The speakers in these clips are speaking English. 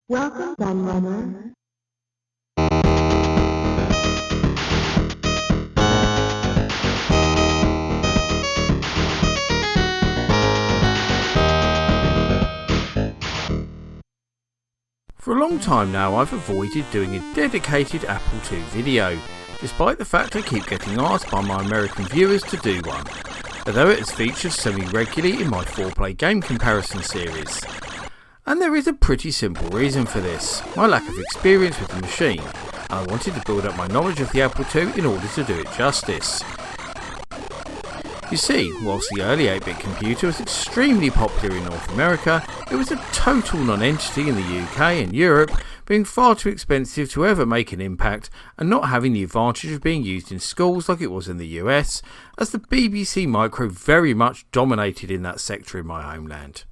Welcome, Gunrunner. For a long time now I've avoided doing a dedicated Apple II video, despite the fact I keep getting asked by my American viewers to do one, although it has featured semi-regularly in my 4-play game comparison series. And there is a pretty simple reason for this, my lack of experience with the machine, and I wanted to build up my knowledge of the Apple II in order to do it justice. You see, whilst the early 8-bit computer was extremely popular in North America, it was a total non-entity in the UK and Europe, being far too expensive to ever make an impact and not having the advantage of being used in schools like it was in the US, as the BBC Micro very much dominated in that sector in my homeland.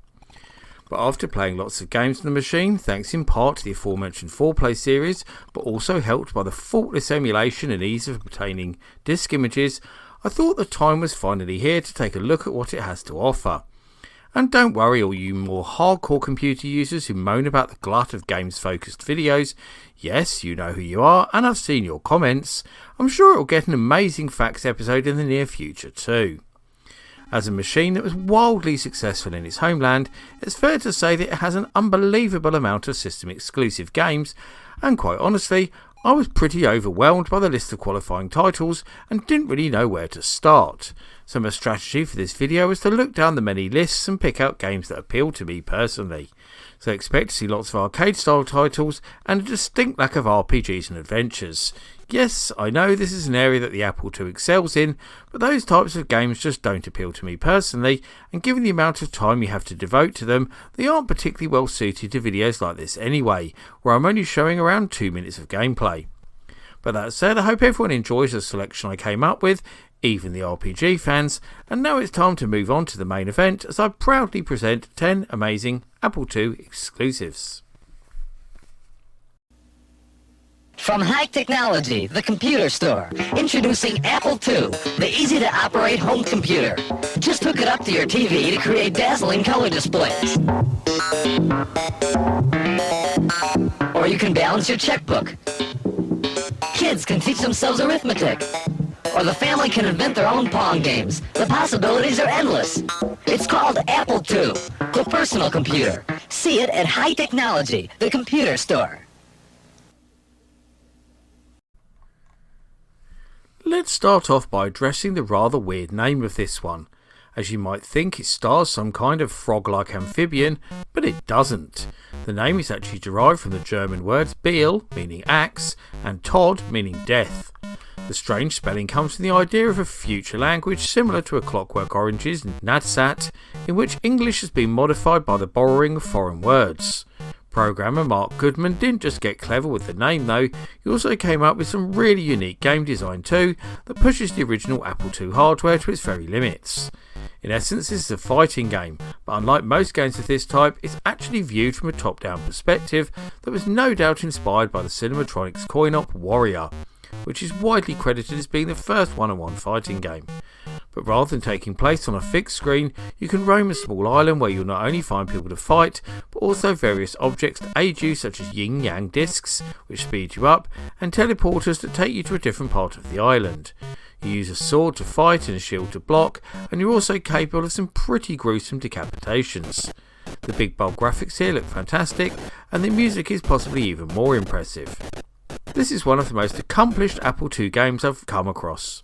But after playing lots of games on the machine, thanks in part to the aforementioned 4-play series, but also helped by the faultless emulation and ease of obtaining disk images, I thought the time was finally here to take a look at what it has to offer. And don't worry all you more hardcore computer users who moan about the glut of games focused videos, yes, you know who you are and I've seen your comments. I'm sure it will get an amazing facts episode in the near future too. As a machine that was wildly successful in its homeland, it's fair to say that it has an unbelievable amount of system exclusive games, and quite honestly, I was pretty overwhelmed by the list of qualifying titles and didn't really know where to start. So my strategy for this video was to look down the many lists and pick out games that appeal to me personally. So expect to see lots of arcade style titles and a distinct lack of RPGs and adventures. Yes, I know this is an area that the Apple II excels in, but those types of games just don't appeal to me personally, and given the amount of time you have to devote to them, they aren't particularly well suited to videos like this anyway, where I'm only showing around 2 minutes of gameplay. But that said, I hope everyone enjoys the selection I came up with, even the RPG fans, and now it's time to move on to the main event as I proudly present 10 amazing Apple II exclusives. From High Technology, the computer store, introducing Apple II, the easy-to-operate home computer. Just hook it up to your TV to create dazzling color displays. Or you can balance your checkbook. Kids can teach themselves arithmetic. Or the family can invent their own Pong games. The possibilities are endless. It's called Apple II, the personal computer. See it at High Technology, the computer store. Let's start off by addressing the rather weird name of this one. As you might think, it stars some kind of frog-like amphibian, but it doesn't. The name is actually derived from the German words Biel, meaning axe, and Tod, meaning death. The strange spelling comes from the idea of a future language similar to A Clockwork Orange's Nadsat, in which English has been modified by the borrowing of foreign words. Programmer Mark Goodman didn't just get clever with the name though, he also came up with some really unique game design too that pushes the original Apple II hardware to its very limits. In essence, this is a fighting game, but unlike most games of this type, it's actually viewed from a top-down perspective that was no doubt inspired by the Cinematronics coin-op Warrior, which is widely credited as being the first one-on-one fighting game. But rather than taking place on a fixed screen, you can roam a small island where you'll not only find people to fight, but also various objects to aid you such as yin-yang discs, which speed you up, and teleporters that take you to a different part of the island. You use a sword to fight and a shield to block, and you're also capable of some pretty gruesome decapitations. The big bold graphics here look fantastic, and the music is possibly even more impressive. This is one of the most accomplished Apple II games I've come across.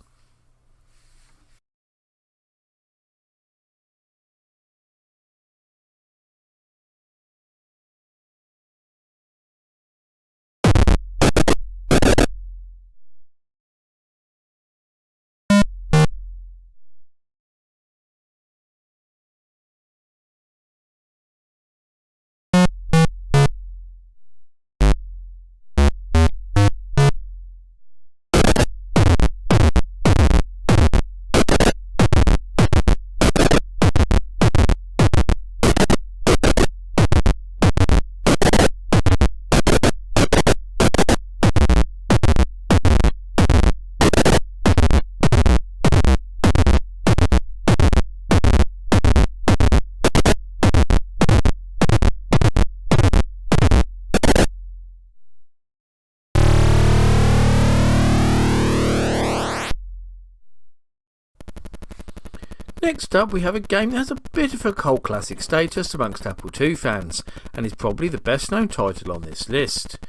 Next up, we have a game that has a bit of a cult classic status amongst Apple II fans, and is probably the best known title on this list.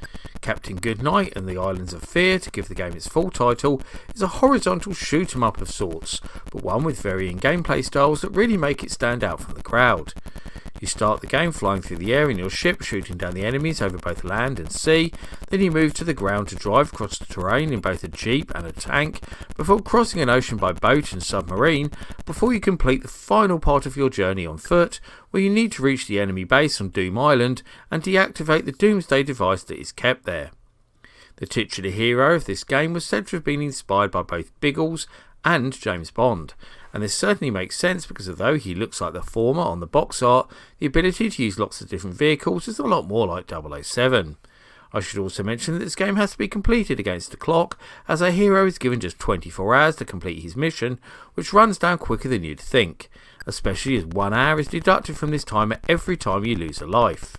Captain Goodnight and the Islands of Fear, to give the game its full title, is a horizontal shoot 'em up of sorts, but one with varying gameplay styles that really make it stand out from the crowd. You start the game flying through the air in your ship, shooting down the enemies over both land and sea, then you move to the ground to drive across the terrain in both a jeep and a tank, before crossing an ocean by boat and submarine, before you complete the final part of your journey on foot, where you need to reach the enemy base on Doom Island and deactivate the Doomsday device that is kept there. The titular hero of this game was said to have been inspired by both Biggles and James Bond, and this certainly makes sense because although he looks like the former on the box art, the ability to use lots of different vehicles is a lot more like 007. I should also mention that this game has to be completed against the clock, as our hero is given just 24 hours to complete his mission, which runs down quicker than you'd think, especially as 1 hour is deducted from this timer every time you lose a life.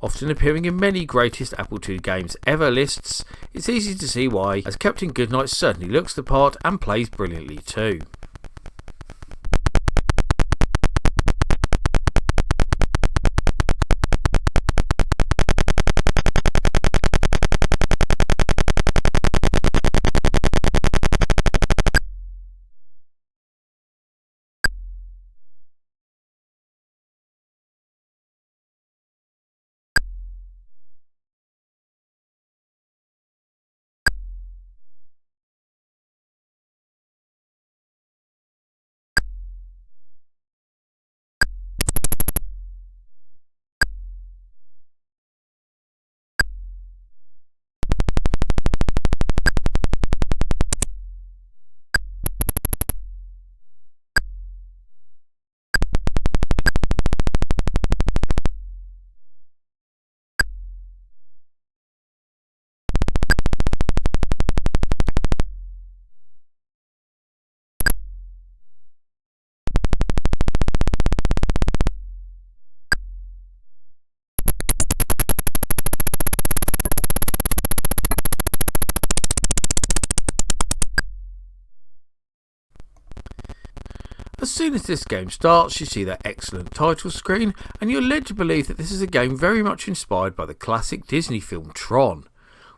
Often appearing in many greatest Apple II games ever lists, it's easy to see why, as Captain Goodnight certainly looks the part and plays brilliantly too. As soon as this game starts, you see that excellent title screen, and you're led to believe that this is a game very much inspired by the classic Disney film Tron.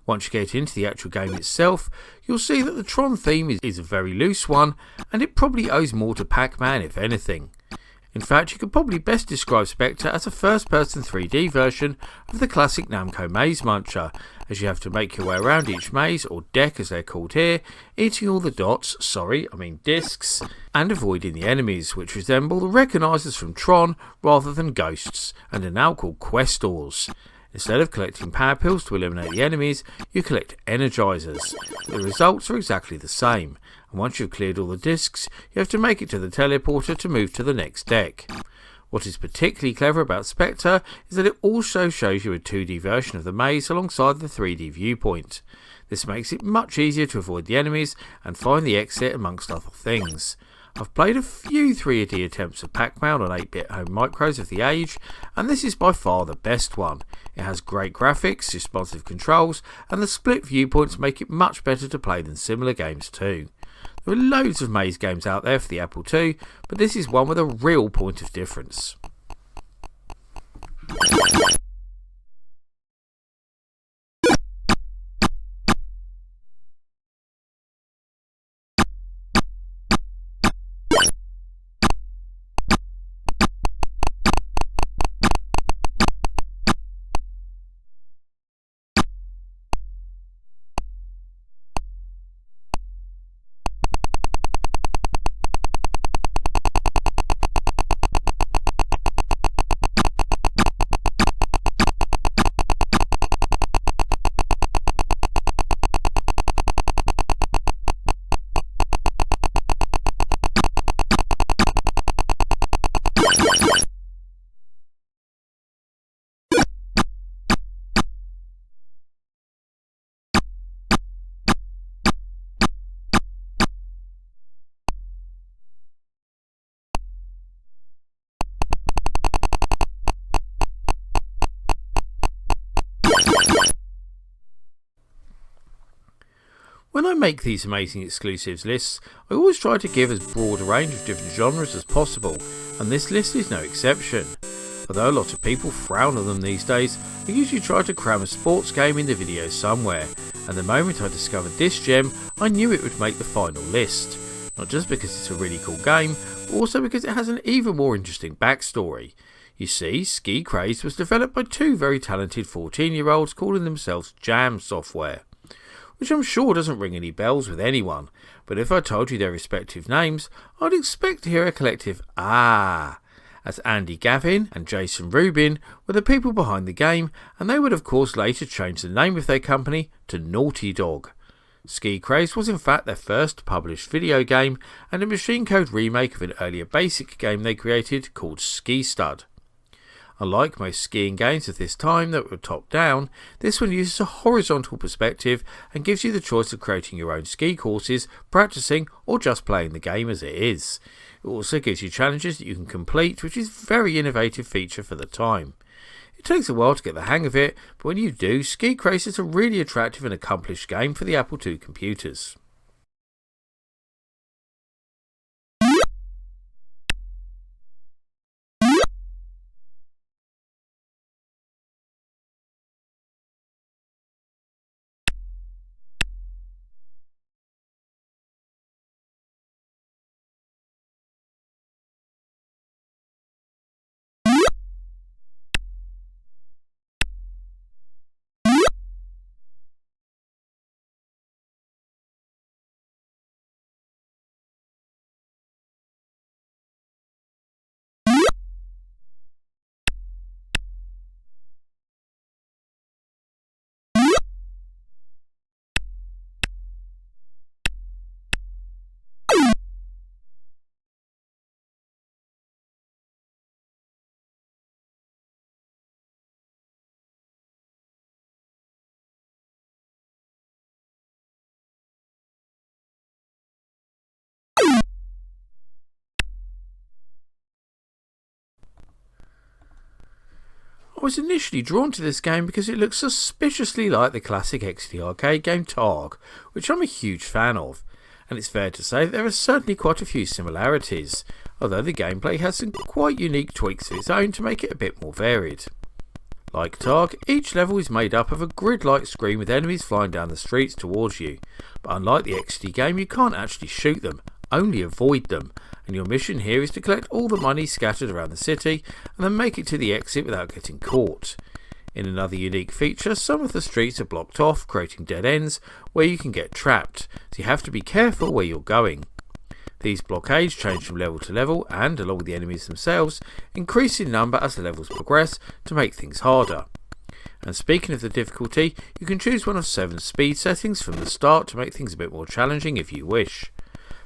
Once you get into the actual game itself, you'll see that the Tron theme is a very loose one, and it probably owes more to Pac-Man if anything. In fact, you could probably best describe Spectre as a first-person 3D version of the classic Namco Maze Muncher, as you have to make your way around each maze, or deck as they're called here, eating all the discs, and avoiding the enemies, which resemble the recognisers from Tron rather than ghosts, and are now called Questors. Instead of collecting power pills to eliminate the enemies, you collect energizers. The results are exactly the same, and once you've cleared all the discs, you have to make it to the teleporter to move to the next deck. What is particularly clever about Spectre is that it also shows you a 2D version of the maze alongside the 3D viewpoint. This makes it much easier to avoid the enemies and find the exit amongst other things. I've played a few 3D attempts of Pac-Man on 8-bit home micros of the age, and this is by far the best one. It has great graphics, responsive controls, and the split viewpoints make it much better to play than similar games too. There are loads of maze games out there for the Apple II, but this is one with a real point of difference. When I make these amazing exclusives lists, I always try to give as broad a range of different genres as possible, and this list is no exception. Although a lot of people frown on them these days, I usually try to cram a sports game in the video somewhere, and the moment I discovered this gem, I knew it would make the final list. Not just because it's a really cool game, but also because it has an even more interesting backstory. You see, Ski Craze was developed by two very talented 14-year-olds calling themselves Jam Software, which I'm sure doesn't ring any bells with anyone, but if I told you their respective names, I'd expect to hear a collective "Ah," as Andy Gavin and Jason Rubin were the people behind the game, and they would of course later change the name of their company to Naughty Dog. Ski Craze was in fact their first published video game, and a machine code remake of an earlier basic game they created called Ski Stud. Unlike most skiing games of this time that were top down, this one uses a horizontal perspective and gives you the choice of creating your own ski courses, practicing, or just playing the game as it is. It also gives you challenges that you can complete, which is a very innovative feature for the time. It takes a while to get the hang of it, but when you do, Ski Craze is a really attractive and accomplished game for the Apple II computers. I was initially drawn to this game because it looks suspiciously like the classic XT arcade game Targ, which I'm a huge fan of, and it's fair to say that there are certainly quite a few similarities, although the gameplay has some quite unique tweaks of its own to make it a bit more varied. Like Targ, each level is made up of a grid-like screen with enemies flying down the streets towards you, but unlike the XT game you can't actually shoot them, only avoid them, and your mission here is to collect all the money scattered around the city and then make it to the exit without getting caught. In another unique feature, some of the streets are blocked off, creating dead ends where you can get trapped, so you have to be careful where you're going. These blockades change from level to level and, along with the enemies themselves, increase in number as the levels progress to make things harder. And speaking of the difficulty, you can choose one of 7 speed settings from the start to make things a bit more challenging if you wish.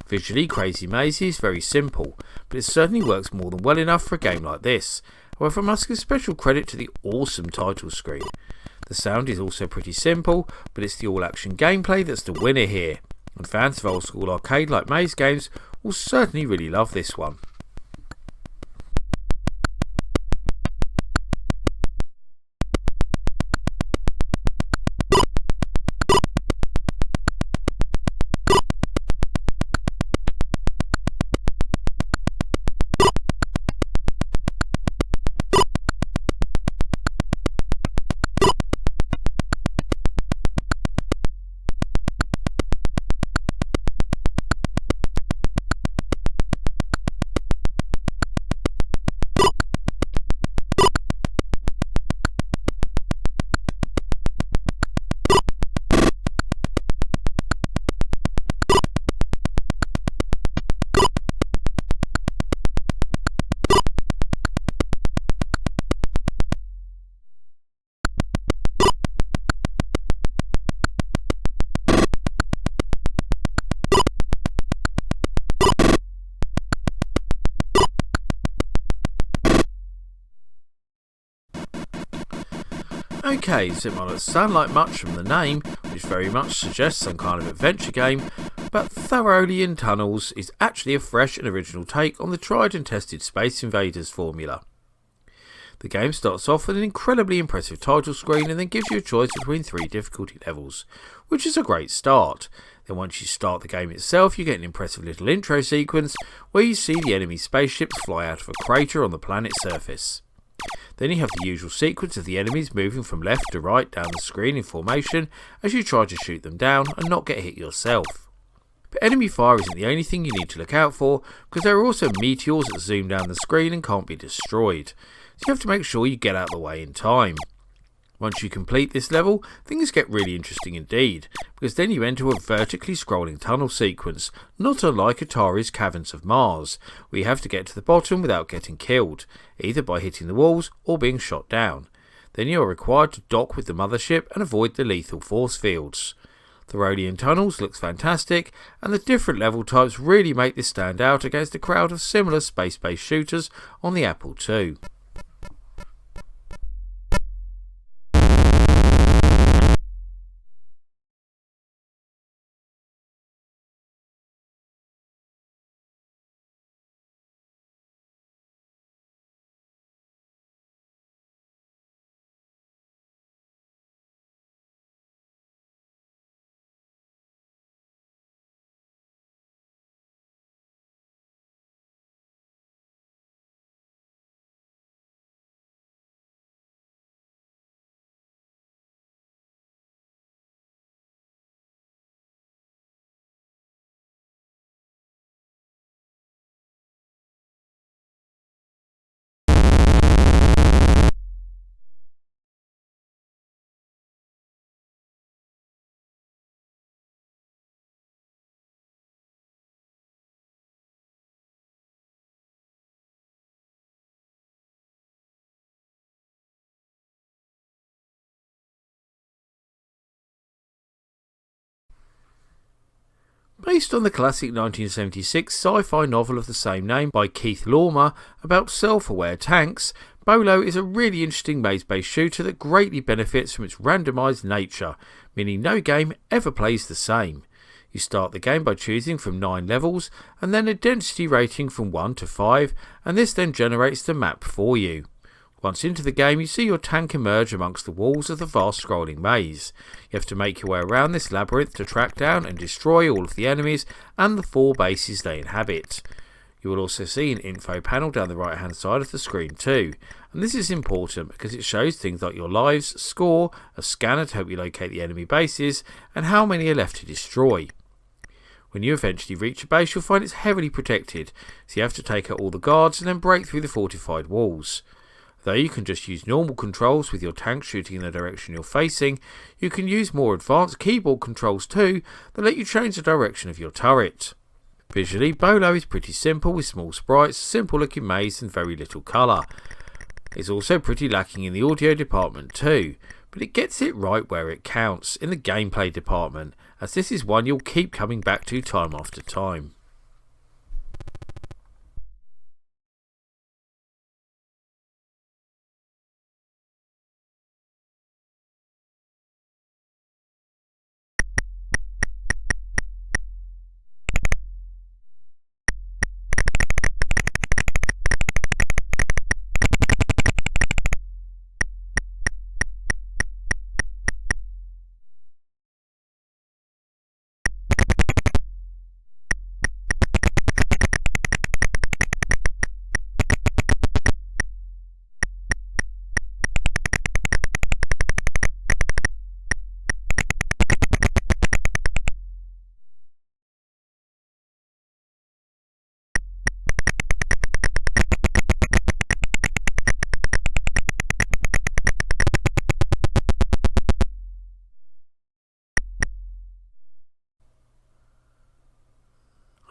Visually, Crazy Mazy is very simple, but it certainly works more than well enough for a game like this. However, I must give special credit to the awesome title screen. The sound is also pretty simple, but it's the all-action gameplay that's the winner here, and fans of old-school arcade-like maze games will certainly really love this one. Okay, so it might not sound like much from the name, which very much suggests some kind of adventure game, but Thoroughly in Tunnels is actually a fresh and original take on the tried and tested Space Invaders formula. The game starts off with an incredibly impressive title screen and then gives you a choice between 3 difficulty levels, which is a great start. Then once you start the game itself, you get an impressive little intro sequence where you see the enemy spaceships fly out of a crater on the planet's surface. Then you have the usual sequence of the enemies moving from left to right down the screen in formation as you try to shoot them down and not get hit yourself. But enemy fire isn't the only thing you need to look out for, because there are also meteors that zoom down the screen and can't be destroyed, so you have to make sure you get out of the way in time. Once you complete this level, things get really interesting indeed, because then you enter a vertically scrolling tunnel sequence, not unlike Atari's Caverns of Mars, where you have to get to the bottom without getting killed, either by hitting the walls or being shot down. Then you are required to dock with the mothership and avoid the lethal force fields. The Rodian tunnels looks fantastic, and the different level types really make this stand out against a crowd of similar space-based shooters on the Apple II. Based on the classic 1976 sci-fi novel of the same name by Keith Laumer about self-aware tanks, Bolo is a really interesting maze-based shooter that greatly benefits from its randomised nature, meaning no game ever plays the same. You start the game by choosing from 9 levels and then a density rating from 1 to 5, and this then generates the map for you. Once into the game, you see your tank emerge amongst the walls of the vast scrolling maze. You have to make your way around this labyrinth to track down and destroy all of the enemies and the 4 bases they inhabit. You will also see an info panel down the right hand side of the screen too, and this is important because it shows things like your lives, score, a scanner to help you locate the enemy bases, and how many are left to destroy. When you eventually reach a base, you'll find it's heavily protected, so you have to take out all the guards and then break through the fortified walls. Though you can just use normal controls with your tank shooting in the direction you're facing, you can use more advanced keyboard controls too that let you change the direction of your turret. Visually, Bolo is pretty simple with small sprites, simple looking maze and very little colour. It's also pretty lacking in the audio department too, but it gets it right where it counts, in the gameplay department, as this is one you'll keep coming back to time after time.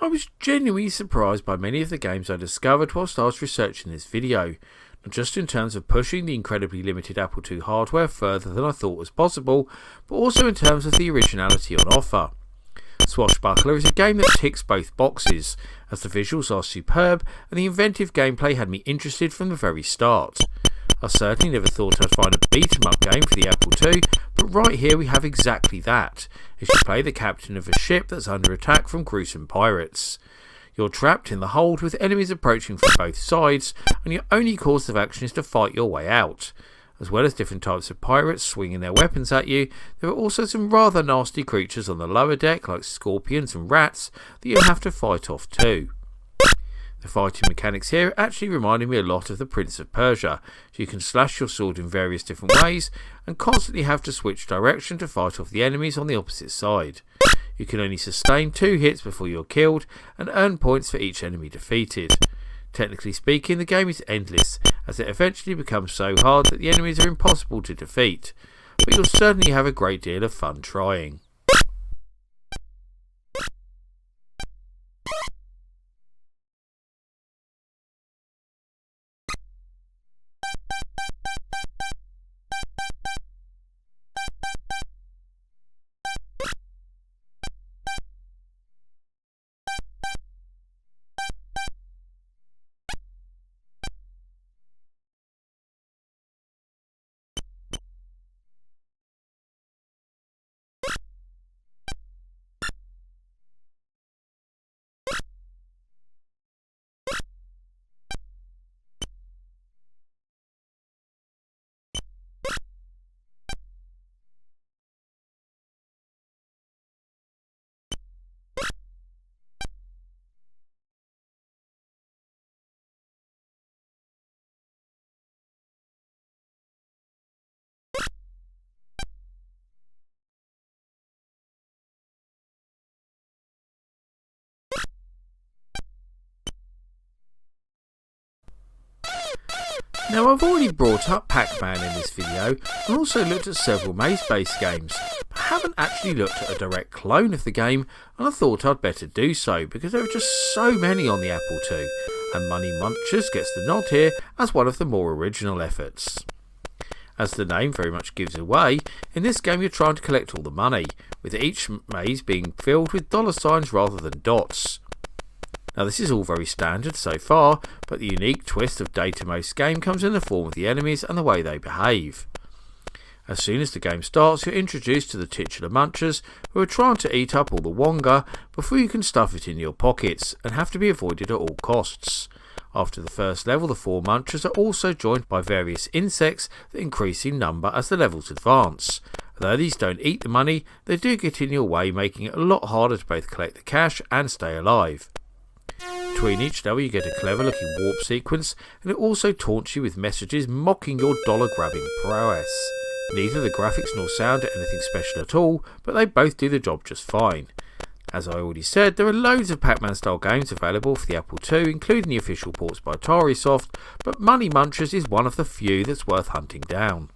I was genuinely surprised by many of the games I discovered whilst I was researching this video, not just in terms of pushing the incredibly limited Apple II hardware further than I thought was possible, but also in terms of the originality on offer. Swashbuckler is a game that ticks both boxes, as the visuals are superb and the inventive gameplay had me interested from the very start. I certainly never thought I'd find a beat-em-up game for the Apple II, but right here we have exactly that, as you play the captain of a ship that's under attack from gruesome pirates. You're trapped in the hold with enemies approaching from both sides, and your only course of action is to fight your way out. As well as different types of pirates swinging their weapons at you, there are also some rather nasty creatures on the lower deck like scorpions and rats that you'll have to fight off too. The fighting mechanics here actually reminded me a lot of the Prince of Persia, so you can slash your sword in various different ways and constantly have to switch direction to fight off the enemies on the opposite side. You can only sustain 2 hits before you're killed and earn points for each enemy defeated. Technically speaking, the game is endless, as it eventually becomes so hard that the enemies are impossible to defeat, but you'll certainly have a great deal of fun trying. Now, I've already brought up Pac-Man in this video and also looked at several maze-based games, but haven't actually looked at a direct clone of the game, and I thought I'd better do so because there are just so many on the Apple II, and Munchers gets the nod here as one of the more original efforts. As the name very much gives away, in this game you're trying to collect all the money, with each maze being filled with dollar signs rather than dots. Now, this is all very standard so far, but the unique twist of Datamo's game comes in the form of the enemies and the way they behave. As soon as the game starts, you're introduced to the titular Munchers, who are trying to eat up all the wonga before you can stuff it in your pockets, and have to be avoided at all costs. After the first level, the 4 Munchers are also joined by various insects that increase in number as the levels advance. Although these don't eat the money, they do get in your way, making it a lot harder to both collect the cash and stay alive. Between each level you get a clever looking warp sequence, and it also taunts you with messages mocking your dollar grabbing prowess. Neither the graphics nor sound are anything special at all, but they both do the job just fine. As I already said, there are loads of Pac-Man style games available for the Apple II, including the official ports by Atari Soft, but Money Munchers is one of the few that's worth hunting down.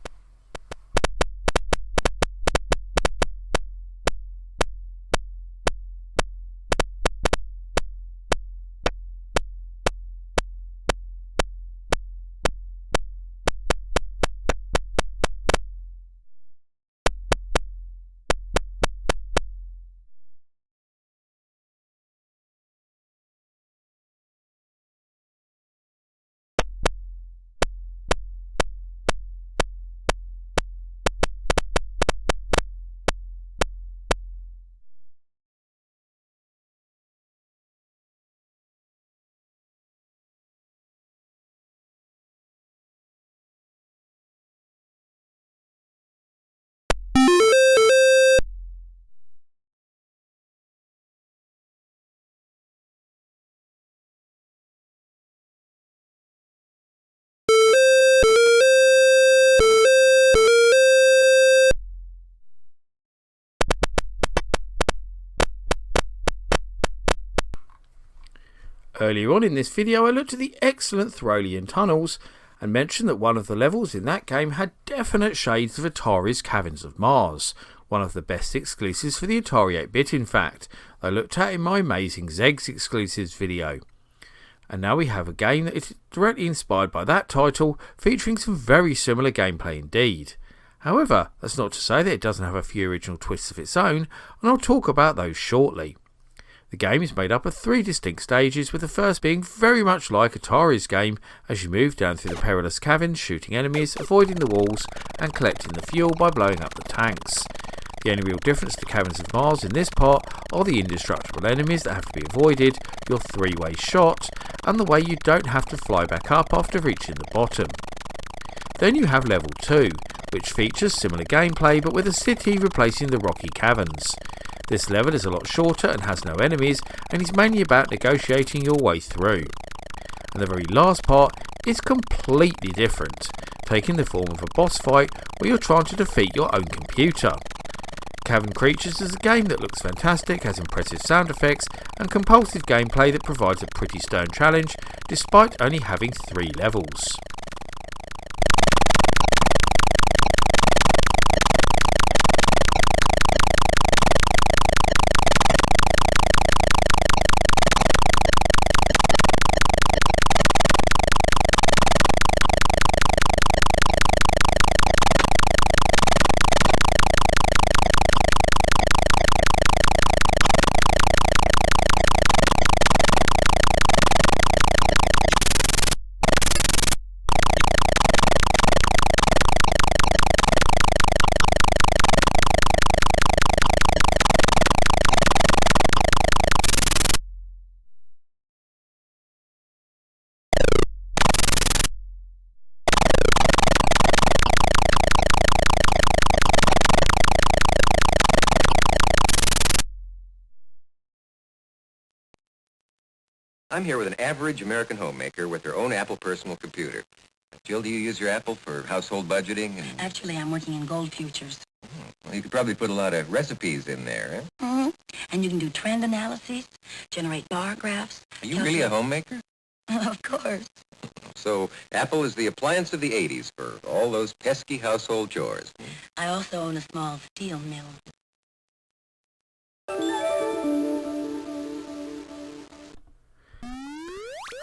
Earlier on in this video I looked at the excellent Throlian tunnels and mentioned that one of the levels in that game had definite shades of Atari's Caverns of Mars, one of the best exclusives for the Atari 8-bit in fact, I looked at in my Amazing Zegs exclusives video. And now we have a game that is directly inspired by that title, featuring some very similar gameplay indeed. However, that's not to say that it doesn't have a few original twists of its own, and I'll talk about those shortly. The game is made up of 3 distinct stages, with the first being very much like Atari's game as you move down through the perilous caverns, shooting enemies, avoiding the walls and collecting the fuel by blowing up the tanks. The only real difference to Caverns of Mars in this part are the indestructible enemies that have to be avoided, your three-way shot, and the way you don't have to fly back up after reaching the bottom. Then you have level 2, which features similar gameplay but with a city replacing the rocky caverns. This level is a lot shorter and has no enemies, and is mainly about negotiating your way through. And the very last part is completely different, taking the form of a boss fight where you're trying to defeat your own computer. Cavern Creatures is a game that looks fantastic, has impressive sound effects and compulsive gameplay that provides a pretty stern challenge despite only having 3 levels. I'm here with an average American homemaker with their own Apple personal computer. Jill, do you use your Apple for household budgeting? Actually, I'm working in gold futures. Well, you could probably put a lot of recipes in there, huh? Mm-hmm. And you can do trend analyses, generate bar graphs. Are you really a homemaker? Of course. So Apple is the appliance of the 80s for all those pesky household chores. I also own a small steel mill.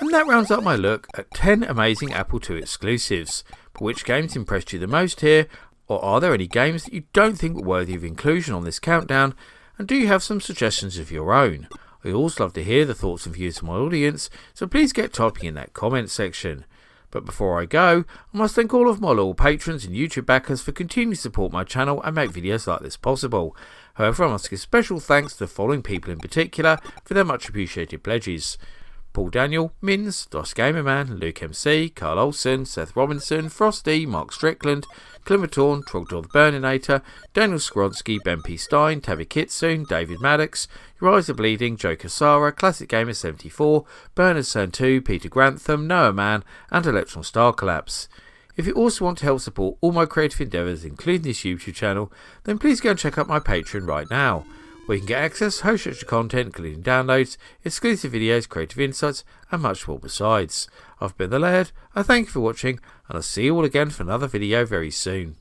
And that rounds up my look at 10 amazing Apple II exclusives. But which games impressed you the most here? Or are there any games that you don't think were worthy of inclusion on this countdown? And do you have some suggestions of your own? I always love to hear the thoughts and views of my audience, so please get typing in that comment section. But before I go, I must thank all of my loyal patrons and YouTube backers for continuing to support my channel and make videos like this possible. However, I must give special thanks to the following people in particular for their much appreciated pledges: Paul Daniel, Mins, Dos Gamerman, Luke MC, Carl Olsen, Seth Robinson, Frosty, Mark Strickland, Climatorn, Trogdor the Burninator, Daniel Skronsky, Ben P. Stein, Tabby Kitsune, David Maddox, Uriza Bleeding, Joe Casara, Classic Gamer 74, Bernard Cern 2, Peter Grantham, Noah Mann, and Electron Star Collapse. If you also want to help support all my creative endeavours, including this YouTube channel, then please go and check out my Patreon right now, where you can get access to host extra content including downloads, exclusive videos, creative insights and much more besides. I've been the Laird, I thank you for watching and I'll see you all again for another video very soon.